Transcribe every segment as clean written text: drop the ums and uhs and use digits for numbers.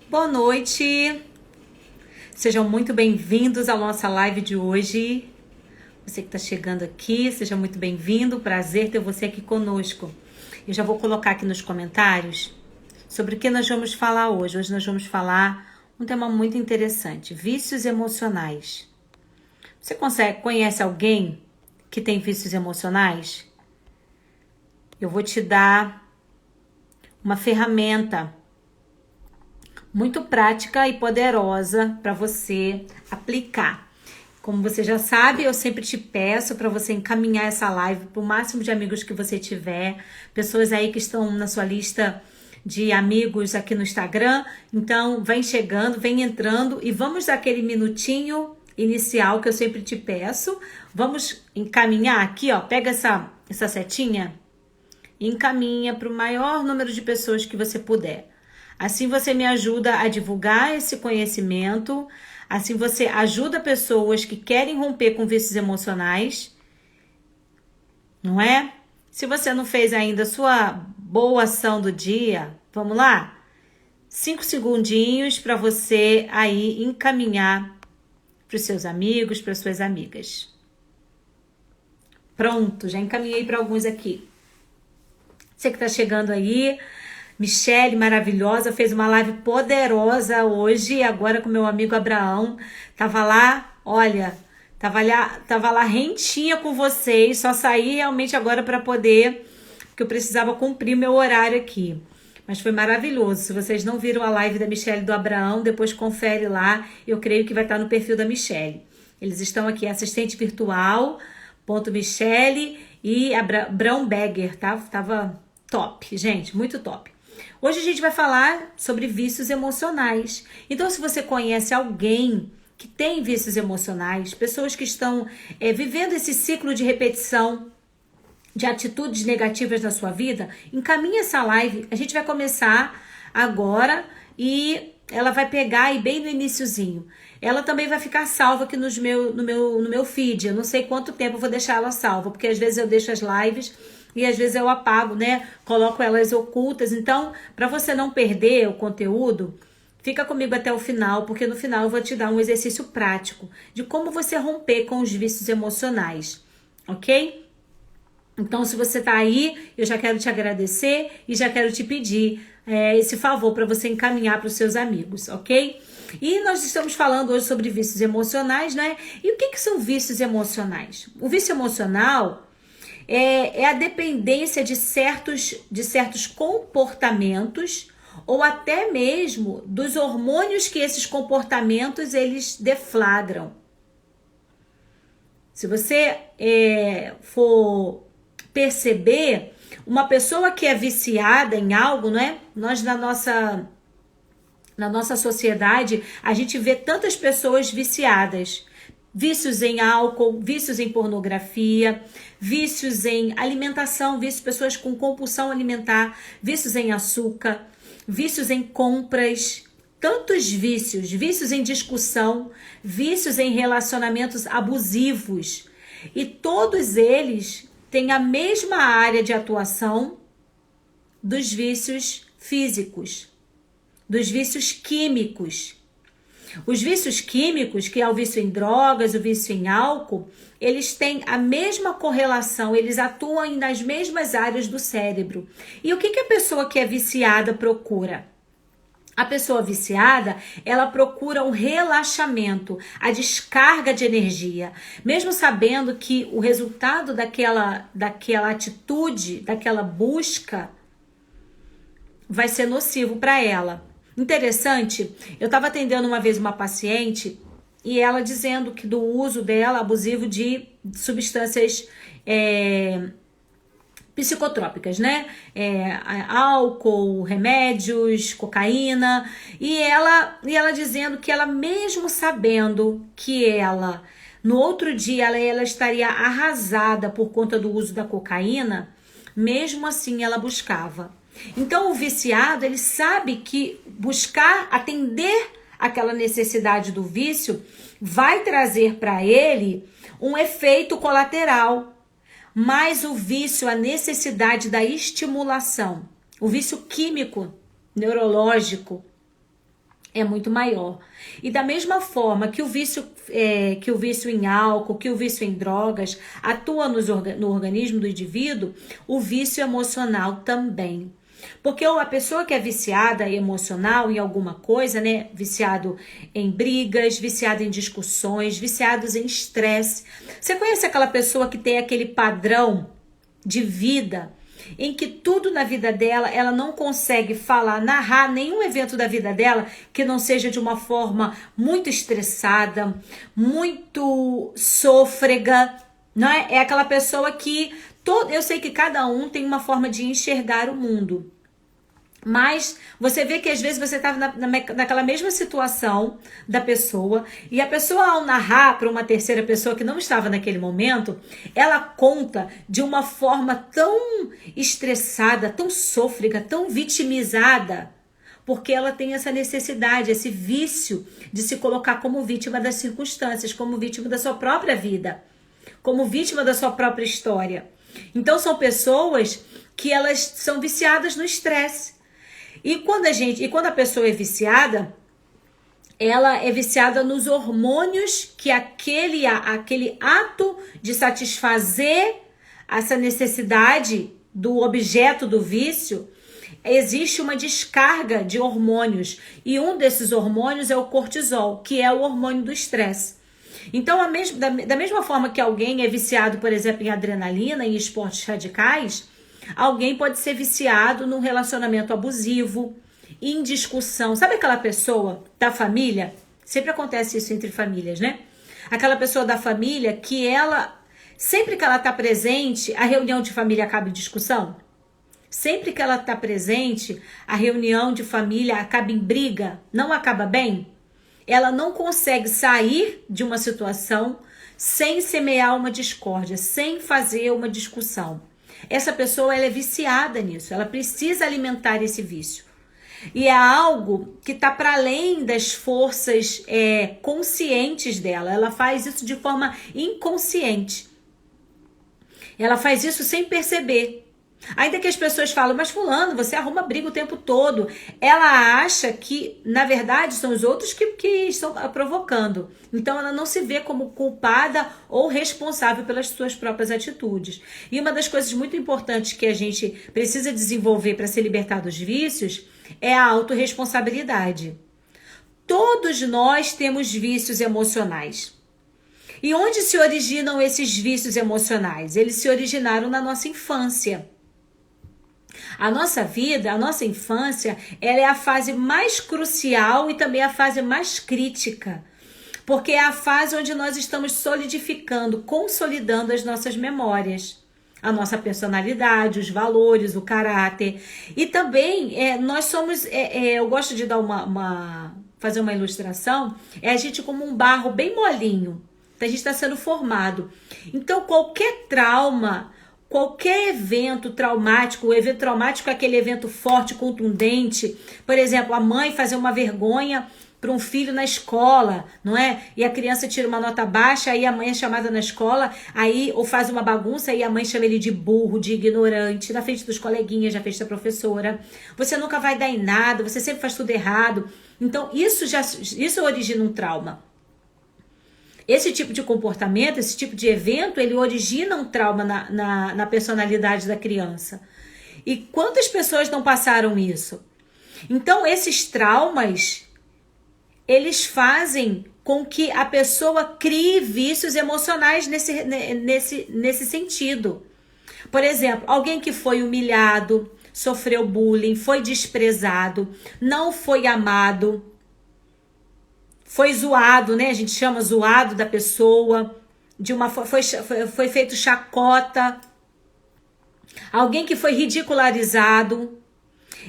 Boa noite, sejam muito bem-vindos à nossa live de hoje. Você que está chegando aqui, seja muito bem-vindo, prazer ter você aqui conosco. Eu já vou colocar aqui nos comentários sobre o que nós vamos falar hoje. Hoje nós vamos falar um tema muito interessante, vícios emocionais. Você conhece alguém que tem vícios emocionais? Eu vou te dar uma ferramenta muito prática e poderosa para você aplicar. Como você já sabe, eu sempre te peço para você encaminhar essa live para o máximo de amigos que você tiver, pessoas aí que estão na sua lista de amigos aqui no Instagram. Então, vem chegando, vem entrando e vamos dar aquele minutinho inicial que eu sempre te peço. Vamos encaminhar aqui, ó, pega essa setinha e encaminha para o maior número de pessoas que você puder. Assim você me ajuda a divulgar esse conhecimento, assim você ajuda pessoas que querem romper com vícios emocionais, não é? Se você não fez ainda a sua boa ação do dia, vamos lá? 5 segundinhos para você aí encaminhar para os seus amigos, para as suas amigas. Pronto, já encaminhei para alguns aqui. Você que está chegando aí, Michele, maravilhosa, fez uma live poderosa hoje, agora com meu amigo Abraão. Tava lá, olha, tava lá rentinha com vocês, só saí realmente agora para poder, porque eu precisava cumprir meu horário aqui. Mas foi maravilhoso. Se vocês não viram a live da Michele e do Abraão, depois confere lá. Eu creio que vai estar no perfil da Michele. Eles estão aqui, assistente virtual, Michele e Abraão Begger, tá? Tava top, gente, muito top. Hoje a gente vai falar sobre vícios emocionais. Então, se você conhece alguém que tem vícios emocionais, pessoas que estão vivendo esse ciclo de repetição de atitudes negativas na sua vida, encaminha essa live. A gente vai começar agora e ela vai pegar aí bem no iniciozinho. Ela também vai ficar salva aqui no meu feed. Eu não sei quanto tempo eu vou deixar ela salva, porque às vezes eu deixo as lives e às vezes eu apago, né? Coloco elas ocultas. Então, para você não perder o conteúdo, fica comigo até o final, porque no final eu vou te dar um exercício prático de como você romper com os vícios emocionais, ok? Então, se você tá aí, eu já quero te agradecer e já quero te pedir esse favor para você encaminhar para os seus amigos, ok? E nós estamos falando hoje sobre vícios emocionais, né? E o que são vícios emocionais? O vício emocional é a dependência de certos comportamentos ou até mesmo dos hormônios que esses comportamentos eles deflagram. Se você for perceber, uma pessoa que é viciada em algo, né? Nós na nossa sociedade, a gente vê tantas pessoas viciadas. Vícios em álcool, vícios em pornografia, vícios em alimentação, pessoas com compulsão alimentar, vícios em açúcar, vícios em compras, tantos vícios em discussão, vícios em relacionamentos abusivos. E todos eles têm a mesma área de atuação dos vícios físicos, dos vícios químicos. Os vícios químicos, que é o vício em drogas, o vício em álcool, eles têm a mesma correlação, eles atuam nas mesmas áreas do cérebro. E o que a pessoa que é viciada procura? A pessoa viciada, ela procura um relaxamento, a descarga de energia, mesmo sabendo que o resultado daquela atitude, daquela busca, vai ser nocivo para ela. Interessante, eu estava atendendo uma vez uma paciente e ela dizendo que do uso dela abusivo de substâncias psicotrópicas, né? Álcool, remédios, cocaína, e ela dizendo que ela, mesmo sabendo que ela no outro dia ela estaria arrasada por conta do uso da cocaína, mesmo assim ela buscava. Então o viciado, ele sabe que buscar atender aquela necessidade do vício vai trazer para ele um efeito colateral. Mas o vício, a necessidade da estimulação, o vício químico, neurológico, é muito maior. E da mesma forma que o vício em álcool, que o vício em drogas atua no organismo do indivíduo, o vício emocional também. Porque a pessoa que é viciada emocional em alguma coisa, né? Viciado em brigas, viciado em discussões, viciados em estresse. Você conhece aquela pessoa que tem aquele padrão de vida em que tudo na vida dela, ela não consegue narrar nenhum evento da vida dela que não seja de uma forma muito estressada, muito sôfrega, não é? É aquela pessoa que eu sei que cada um tem uma forma de enxergar o mundo. Mas você vê que às vezes você estava naquela mesma situação da pessoa, e a pessoa, ao narrar para uma terceira pessoa que não estava naquele momento, ela conta de uma forma tão estressada, tão sôfrega, tão vitimizada, porque ela tem essa necessidade, esse vício de se colocar como vítima das circunstâncias, como vítima da sua própria vida, como vítima da sua própria história. Então são pessoas que elas são viciadas no estresse. E quando a pessoa é viciada, ela é viciada nos hormônios que aquele ato de satisfazer essa necessidade do objeto do vício, existe uma descarga de hormônios. E um desses hormônios é o cortisol, que é o hormônio do estresse. Então, da mesma forma que alguém é viciado, por exemplo, em adrenalina, em esportes radicais, alguém pode ser viciado num relacionamento abusivo, em discussão. Sabe aquela pessoa da família? Sempre acontece isso entre famílias, né? Aquela pessoa da família que sempre que ela está presente, a reunião de família acaba em discussão. Sempre que ela está presente, a reunião de família acaba em briga, não acaba bem. Ela não consegue sair de uma situação sem semear uma discórdia, sem fazer uma discussão. Essa pessoa, ela é viciada nisso, ela precisa alimentar esse vício. E é algo que está para além das forças conscientes dela. Ela faz isso de forma inconsciente. Ela faz isso sem perceber. Ainda que as pessoas falam, mas fulano, você arruma briga o tempo todo. Ela acha que, na verdade, são os outros que estão provocando. Então, ela não se vê como culpada ou responsável pelas suas próprias atitudes. E uma das coisas muito importantes que a gente precisa desenvolver para se libertar dos vícios é a autorresponsabilidade. Todos nós temos vícios emocionais. E onde se originam esses vícios emocionais? Eles se originaram na nossa infância. A nossa vida, a nossa infância, ela é a fase mais crucial e também a fase mais crítica, porque é a fase onde nós estamos solidificando, consolidando as nossas memórias, a nossa personalidade, os valores, o caráter. E também nós somos, eu gosto de dar fazer uma ilustração, a gente como um barro bem molinho, a gente está sendo formado. Então qualquer trauma, qualquer evento traumático, o evento traumático é aquele evento forte, contundente. Por exemplo, a mãe fazer uma vergonha para um filho na escola, não é? E a criança tira uma nota baixa, aí a mãe é chamada na escola, ou faz uma bagunça, aí a mãe chama ele de burro, de ignorante, na frente dos coleguinhas, na frente da professora. Você nunca vai dar em nada, você sempre faz tudo errado. Então, isso origina um trauma. Esse tipo de comportamento, esse tipo de evento, ele origina um trauma na personalidade da criança. E quantas pessoas não passaram isso? Então, esses traumas, eles fazem com que a pessoa crie vícios emocionais nesse sentido. Por exemplo, alguém que foi humilhado, sofreu bullying, foi desprezado, não foi amado, foi zoado, né? A gente chama zoado da pessoa, foi feito chacota. Alguém que foi ridicularizado.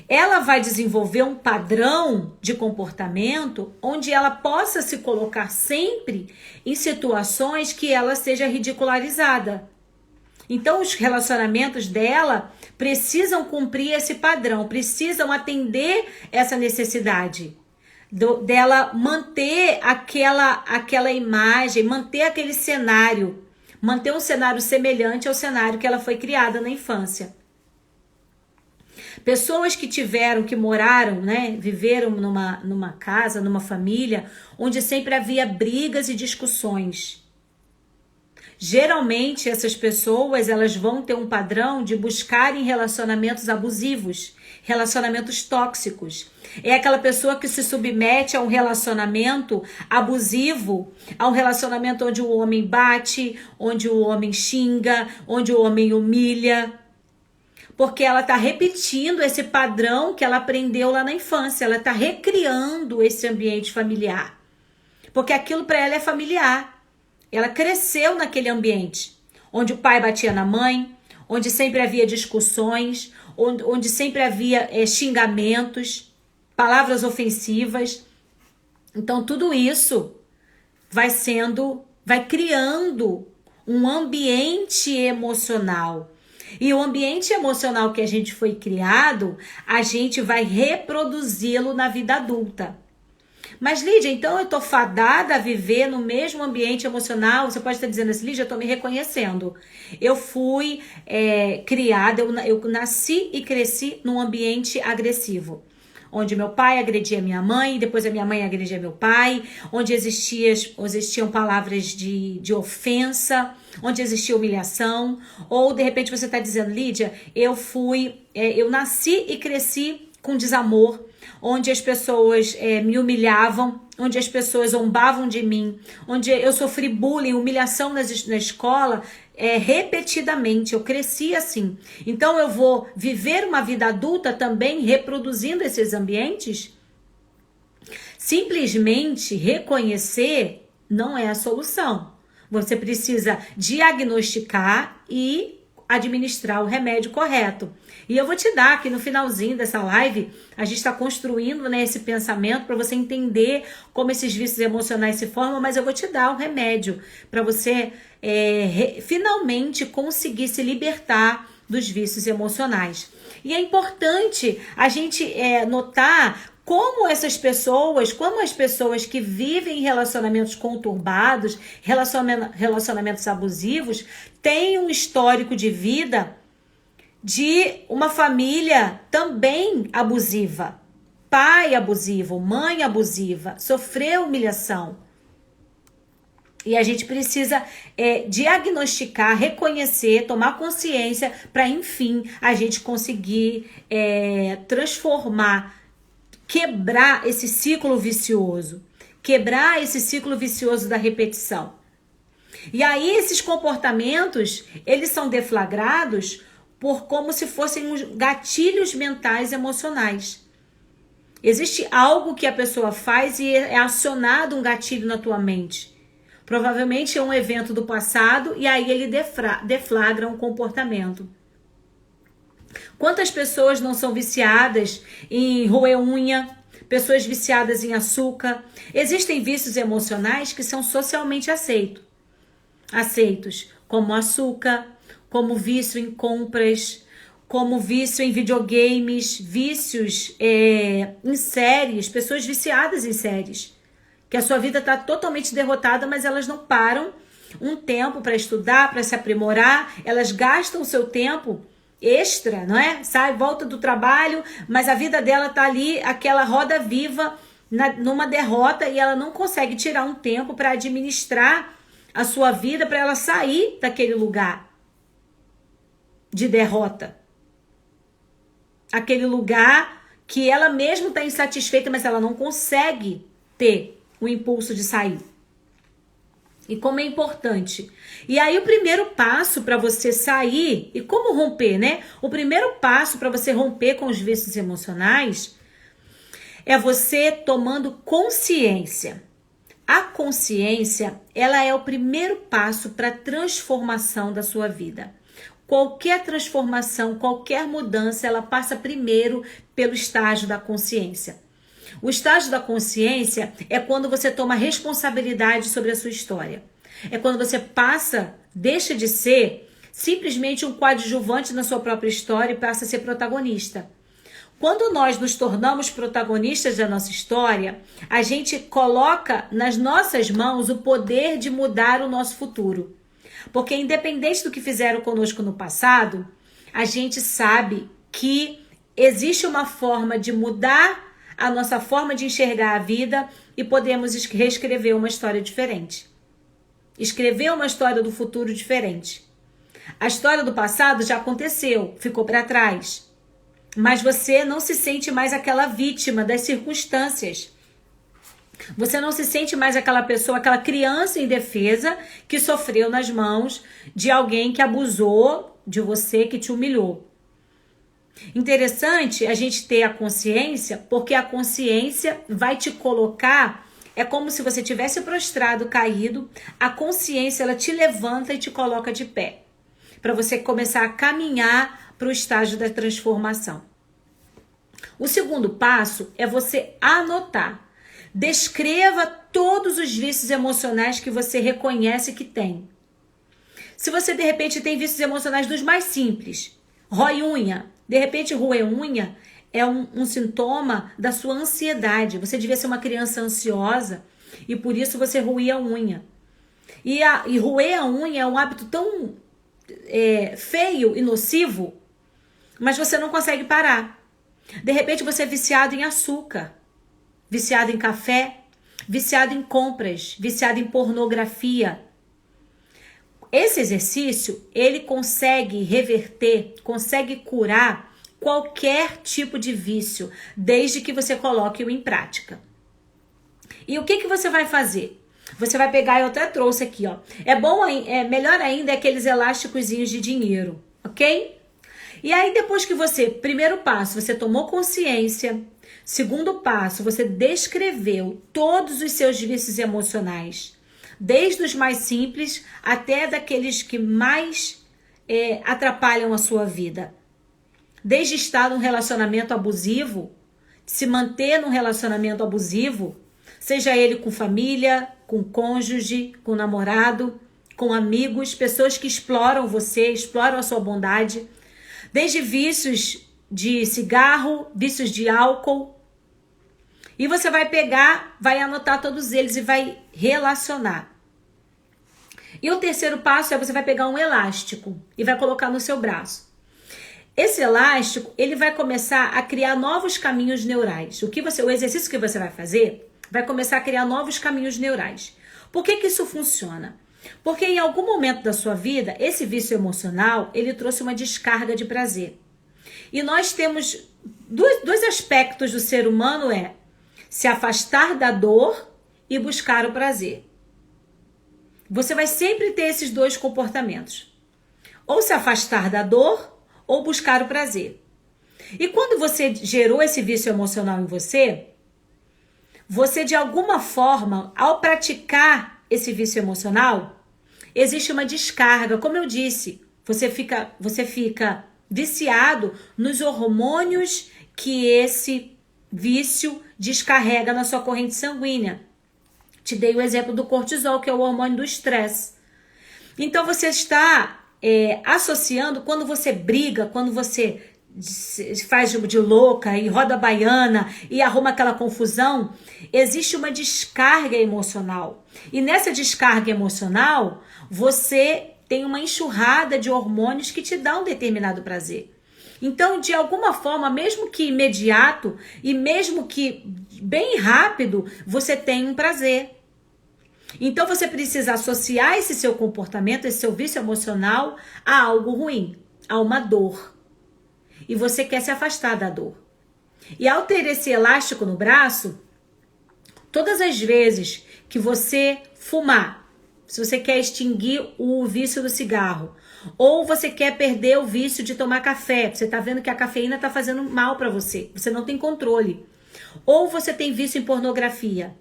Ela vai desenvolver um padrão de comportamento onde ela possa se colocar sempre em situações que ela seja ridicularizada. Então, os relacionamentos dela precisam cumprir esse padrão, precisam atender essa necessidade dela manter aquela imagem, manter aquele cenário, manter um cenário semelhante ao cenário que ela foi criada na infância. Pessoas que moraram, né, viveram numa casa, numa família, onde sempre havia brigas e discussões. Geralmente, essas pessoas, elas vão ter um padrão de buscarem relacionamentos abusivos, relacionamentos tóxicos. É aquela pessoa que se submete a um relacionamento abusivo, a um relacionamento onde o homem bate, onde o homem xinga, onde o homem humilha. Porque ela está repetindo esse padrão que ela aprendeu lá na infância. Ela está recriando esse ambiente familiar. Porque aquilo para ela é familiar. Ela cresceu naquele ambiente, onde o pai batia na mãe, onde sempre havia discussões, onde sempre havia xingamentos, palavras ofensivas. Então tudo isso vai criando um ambiente emocional. E o ambiente emocional que a gente foi criado, a gente vai reproduzi-lo na vida adulta. Mas, Lídia, então eu tô fadada a viver no mesmo ambiente emocional? Você pode estar dizendo assim, Lídia, eu tô me reconhecendo. Eu fui criada, eu nasci e cresci num ambiente agressivo. Onde meu pai agredia minha mãe, depois a minha mãe agredia meu pai, onde existiam palavras de ofensa, onde existia humilhação. Ou, de repente, você está dizendo, Lídia, eu nasci e cresci com desamor, onde as pessoas me humilhavam, onde as pessoas zombavam de mim, onde eu sofri bullying, humilhação na escola, repetidamente. Eu cresci assim. Então eu vou viver uma vida adulta também reproduzindo esses ambientes? Simplesmente reconhecer não é a solução. Você precisa diagnosticar e administrar o remédio correto. E eu vou te dar aqui no finalzinho dessa live, a gente está construindo, né, esse pensamento para você entender como esses vícios emocionais se formam, mas eu vou te dar o remédio para você finalmente conseguir se libertar dos vícios emocionais. E é importante a gente notar como as pessoas que vivem em relacionamentos conturbados, relacionamentos abusivos, têm um histórico de vida de uma família também abusiva. Pai abusivo, mãe abusiva, sofreu humilhação. E a gente precisa diagnosticar, reconhecer, tomar consciência para, enfim, a gente conseguir transformar, quebrar esse ciclo vicioso. Quebrar esse ciclo vicioso da repetição. E aí esses comportamentos, eles são deflagrados por como se fossem uns gatilhos mentais emocionais. Existe algo que a pessoa faz e é acionado um gatilho na tua mente. Provavelmente é um evento do passado e aí ele deflagra um comportamento. Quantas pessoas não são viciadas em roer unha? Pessoas viciadas em açúcar? Existem vícios emocionais que são socialmente aceitos, como açúcar, como vício em compras, como vício em videogames, vícios em séries, pessoas viciadas em séries, que a sua vida está totalmente derrotada, mas elas não param um tempo para estudar, para se aprimorar, elas gastam o seu tempo extra, não é? Sai, volta do trabalho, mas a vida dela tá ali, aquela roda viva, numa derrota, e ela não consegue tirar um tempo para administrar a sua vida, para ela sair daquele lugar de derrota. Aquele lugar que ela mesma está insatisfeita, mas ela não consegue ter o impulso de sair. E como é importante. E aí o primeiro passo para você sair, e como romper, né? O primeiro passo para você romper com os vícios emocionais é você tomando consciência. A consciência, ela é o primeiro passo para a transformação da sua vida. Qualquer transformação, qualquer mudança, ela passa primeiro pelo estágio da consciência. O estágio da consciência é quando você toma responsabilidade sobre a sua história. É quando você deixa de ser simplesmente um coadjuvante na sua própria história e passa a ser protagonista. Quando nós nos tornamos protagonistas da nossa história, a gente coloca nas nossas mãos o poder de mudar o nosso futuro. Porque independente do que fizeram conosco no passado, a gente sabe que existe uma forma de mudar a nossa forma de enxergar a vida e podemos reescrever uma história diferente. Escrever uma história do futuro diferente. A história do passado já aconteceu, ficou para trás. Mas você não se sente mais aquela vítima das circunstâncias. Você não se sente mais aquela pessoa, aquela criança indefesa que sofreu nas mãos de alguém que abusou de você, que te humilhou. Interessante a gente ter a consciência, porque a consciência vai te colocar, é como se você tivesse prostrado, caído, a consciência ela te levanta e te coloca de pé, para você começar a caminhar para o estágio da transformação. O segundo passo é você anotar. Descreva todos os vícios emocionais que você reconhece que tem. Se você de repente tem vícios emocionais dos mais simples, rói unha. De repente, roer unha é um sintoma da sua ansiedade. Você devia ser uma criança ansiosa e por isso você roía a unha. E roer a unha é um hábito tão feio e nocivo, mas você não consegue parar. De repente, você é viciado em açúcar, viciado em café, viciado em compras, viciado em pornografia. Esse exercício, ele consegue reverter, consegue curar qualquer tipo de vício, desde que você coloque-o em prática. E o que você vai fazer? Você vai pegar, eu até trouxe aqui, ó. Melhor ainda é aqueles elásticozinhos de dinheiro, ok? E aí depois que primeiro passo, você tomou consciência. Segundo passo, você descreveu todos os seus vícios emocionais. Desde os mais simples até daqueles que mais atrapalham a sua vida. Desde estar num relacionamento abusivo, se manter num relacionamento abusivo, seja ele com família, com cônjuge, com namorado, com amigos, pessoas que exploram você, exploram a sua bondade. Desde vícios de cigarro, vícios de álcool. E você vai pegar, vai anotar todos eles e vai relacionar. E o terceiro passo é você vai pegar um elástico e vai colocar no seu braço. Esse elástico, ele vai começar a criar novos caminhos neurais. O exercício que você vai fazer vai começar a criar novos caminhos neurais. Por que isso funciona? Porque em algum momento da sua vida, esse vício emocional, ele trouxe uma descarga de prazer. E nós temos dois aspectos do ser humano, se afastar da dor e buscar o prazer. Você vai sempre ter esses dois comportamentos. Ou se afastar da dor, ou buscar o prazer. E quando você gerou esse vício emocional em você de alguma forma, ao praticar esse vício emocional, existe uma descarga. Como eu disse, você fica viciado nos hormônios que esse vício descarrega na sua corrente sanguínea. Te dei o exemplo do cortisol, que é o hormônio do estresse. Então você está associando, quando você briga, quando você faz de louca e roda baiana e arruma aquela confusão, existe uma descarga emocional. E nessa descarga emocional, você tem uma enxurrada de hormônios que te dá um determinado prazer. Então, de alguma forma, mesmo que imediato e mesmo que bem rápido, você tem um prazer. Então, você precisa associar esse seu comportamento, esse seu vício emocional a algo ruim, a uma dor. E você quer se afastar da dor. E ao ter esse elástico no braço, todas as vezes que você fumar, se você quer extinguir o vício do cigarro, ou você quer perder o vício de tomar café, você está vendo que a cafeína está fazendo mal para você, você não tem controle. Ou você tem vício em pornografia.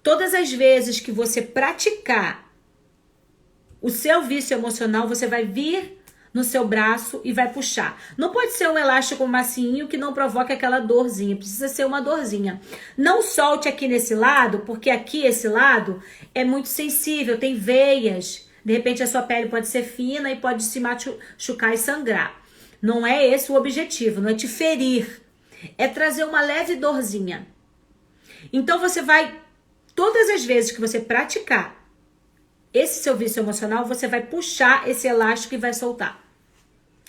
Todas as vezes que você praticar o seu vício emocional, você vai vir no seu braço e vai puxar. Não pode ser um elástico macinho que não provoque aquela dorzinha. Precisa ser uma dorzinha. Não solte aqui nesse lado, porque aqui esse lado é muito sensível, tem veias. De repente a sua pele pode ser fina e pode se machucar e sangrar. Não é esse o objetivo, não é te ferir. É trazer uma leve dorzinha. Então você vai, todas as vezes que você praticar esse seu vício emocional, você vai puxar esse elástico e vai soltar.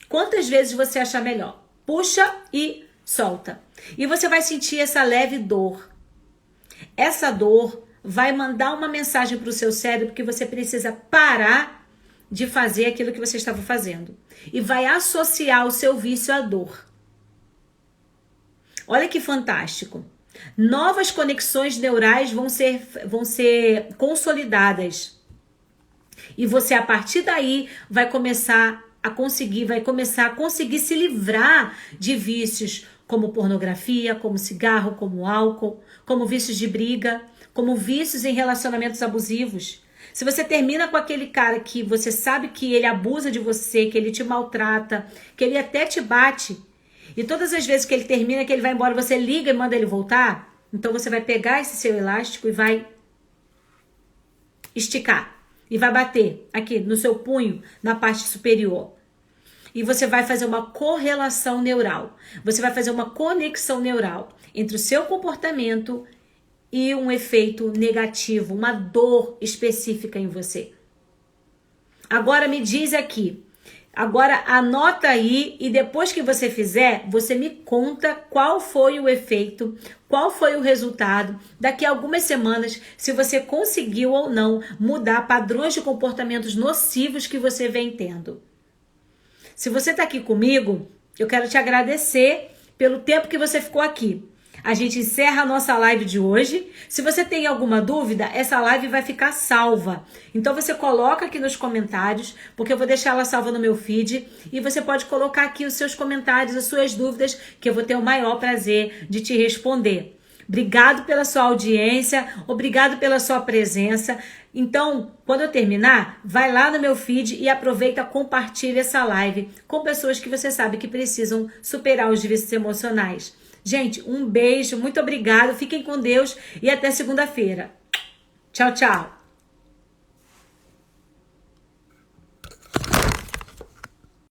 Quantas vezes você achar melhor? Puxa e solta. E você vai sentir essa leve dor. Essa dor vai mandar uma mensagem para o seu cérebro que você precisa parar de fazer aquilo que você estava fazendo. E vai associar o seu vício à dor. Olha que fantástico. Novas conexões neurais vão ser consolidadas. E você, a partir daí, vai começar a conseguir se livrar de vícios como pornografia, como cigarro, como álcool, como vícios de briga, como vícios em relacionamentos abusivos. Se você termina com aquele cara que você sabe que ele abusa de você, que ele te maltrata, que ele até te bate, e todas as vezes que ele termina, que ele vai embora, você liga e manda ele voltar, então você vai pegar esse seu elástico e vai esticar. E vai bater aqui no seu punho, na parte superior. E você vai fazer uma correlação neural. Você vai fazer uma conexão neural entre o seu comportamento e um efeito negativo, uma dor específica em você. Agora me diz aqui. Agora anota aí e depois que você fizer, você me conta qual foi o efeito, qual foi o resultado. Daqui a algumas semanas, se você conseguiu ou não mudar padrões de comportamentos nocivos que você vem tendo. Se você está aqui comigo, eu quero te agradecer pelo tempo que você ficou aqui. A gente encerra a nossa live de hoje. Se você tem alguma dúvida, essa live vai ficar salva. Então você coloca aqui nos comentários, porque eu vou deixar ela salva no meu feed. E você pode colocar aqui os seus comentários, as suas dúvidas, que eu vou ter o maior prazer de te responder. Obrigado pela sua audiência, obrigado pela sua presença. Então, quando eu terminar, vai lá no meu feed e aproveita, compartilha essa live com pessoas que você sabe que precisam superar os vícios emocionais. Gente, um beijo, muito obrigado, fiquem com Deus e até segunda-feira. Tchau, tchau.